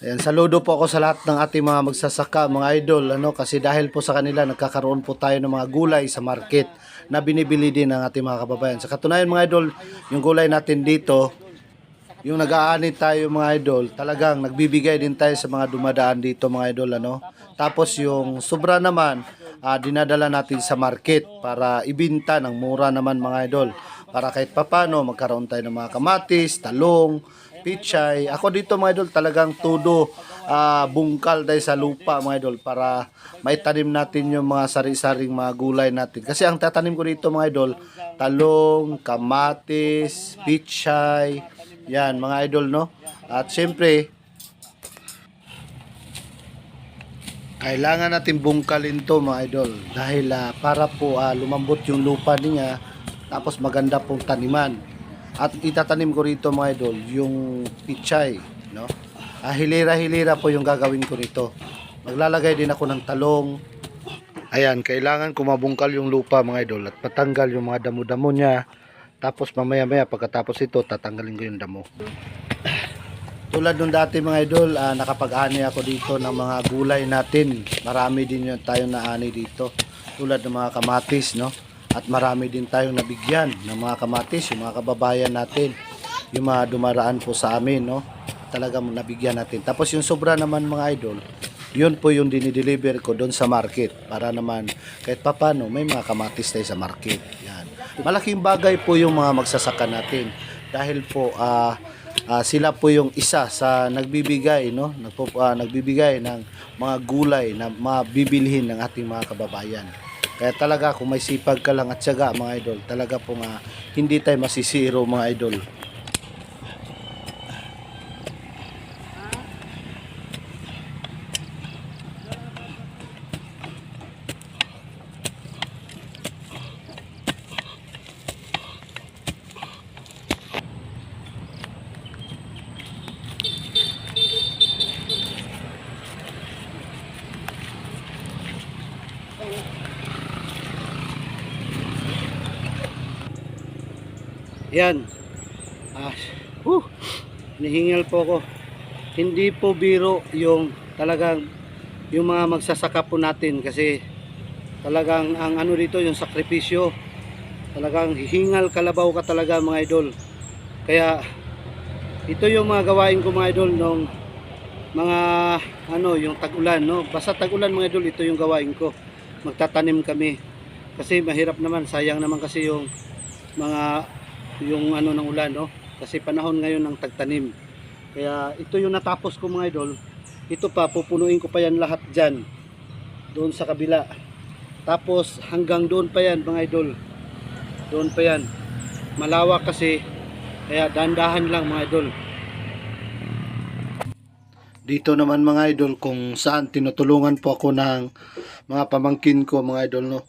Ayan, saludo po ako sa lahat ng ating mga magsasaka, mga idol, kasi dahil po sa kanila nagkakaroon po tayo ng mga gulay sa market na binibili din ng ating mga kababayan. Sa katunayan mga idol, yung gulay natin dito, yung nag-aani tayo mga idol, talagang nagbibigay din tayo sa mga dumadaan dito mga idol, Tapos yung sobra naman, dinadala natin sa market para ibinta ng mura naman mga idol. Para kahit papano magkaroon tayo ng mga kamatis, talong, pichay. Ako dito mga idol talagang todo bungkal dahil sa lupa mga idol para maitanim natin yung mga sari-saring mga gulay natin. Kasi ang tatanim ko dito mga idol, talong, kamatis, pichay, yan mga idol At syempre, kailangan natin bungkalin to mga idol dahil para po lumambot yung lupa niya tapos maganda pong taniman. At itatanim ko rito mga idol yung pichay, hilira-hilira po yung gagawin ko rito. Maglalagay din ako ng talong. Ayan, kailangan ko mabungkal yung lupa mga idol at patanggal yung mga damo-damo niya. Tapos mamaya-maya pagkatapos ito tatanggalin ko yung damo. Tulad nung dati mga idol, nakapag-ani ako dito ng mga gulay natin. Marami din yung tayong naani dito. Tulad ng mga kamatis, At marami din tayong nabigyan ng mga kamatis, yung mga kababayan natin. Yung mga dumaraan po sa amin, Talagang nabigyan natin. Tapos yung sobra naman mga idol, yun po yung dinideliver ko doon sa market. Para naman kahit papano may mga kamatis tayo sa market. Yan. Malaking bagay po yung mga magsasaka natin. Dahil po sila po yung isa sa nagbibigay, nagbibigay ng mga gulay na mabibilhin ng ating mga kababayan. Kaya talaga kung may sipag ka lang at tiyaga mga idol, talaga po hindi tayo masisiro mga idol. Yan. Nihingal po ako. Hindi po biro yung talagang yung mga magsasaka po natin kasi talagang ang dito yung sakripisyo. Talagang hihingal kalabaw ka talaga mga idol. Kaya ito yung mga gawain ko mga idol nung mga yung tag-ulan, Basta tag-ulan mga idol, ito yung gawain ko. Magtatanim kami. Kasi mahirap naman, sayang naman kasi yung mga ng ulan, kasi panahon ngayon ng tagtanim. Kaya ito yung natapos ko mga idol. Ito pa, pupunuin ko pa yan lahat dyan doon sa kabila. Tapos hanggang doon pa yan mga idol, doon pa yan. Malawak kasi, kaya dandahan lang mga idol. Dito naman mga idol kung saan tinutulungan po ako ng mga pamangkin ko mga idol,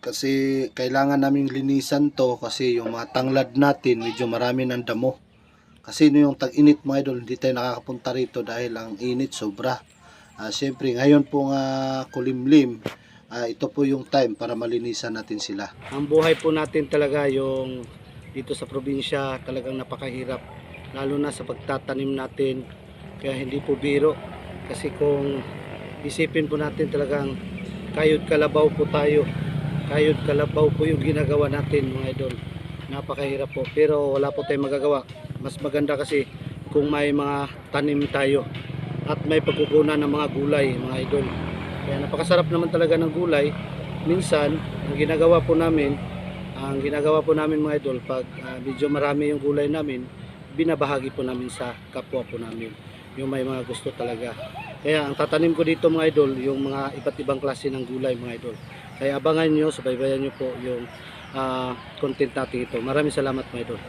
Kasi kailangan naming linisan to kasi yung mga tanglad natin medyo marami ng damo. Kasi yung tag-init mga idol, hindi tayo nakakapunta rito dahil ang init sobra. Siyempre ngayon po kulimlim, ito po yung time para malinisan natin sila. Ang buhay po natin talaga yung dito sa probinsya talagang napakahirap. Lalo na sa pagtatanim natin, kaya hindi po biro. Kasi kung isipin po natin talagang kayod kalabaw po tayo. Kayod kalabaw po yung ginagawa natin mga idol. Napakahirap po pero wala po tayong magagawa. Mas maganda kasi kung may mga tanim tayo at may pagkukunan ng mga gulay mga idol. Kaya napakasarap naman talaga ng gulay. Minsan ang ginagawa po namin mga idol, pag medyo marami yung gulay namin, binabahagi po namin sa kapwa po namin yung may mga gusto talaga. Kaya ang tatanim ko dito mga idol, yung mga iba't ibang klase ng gulay mga idol. Kaya abangan nyo, subaybayan nyo po yung content natin ito. Maraming salamat mga idol.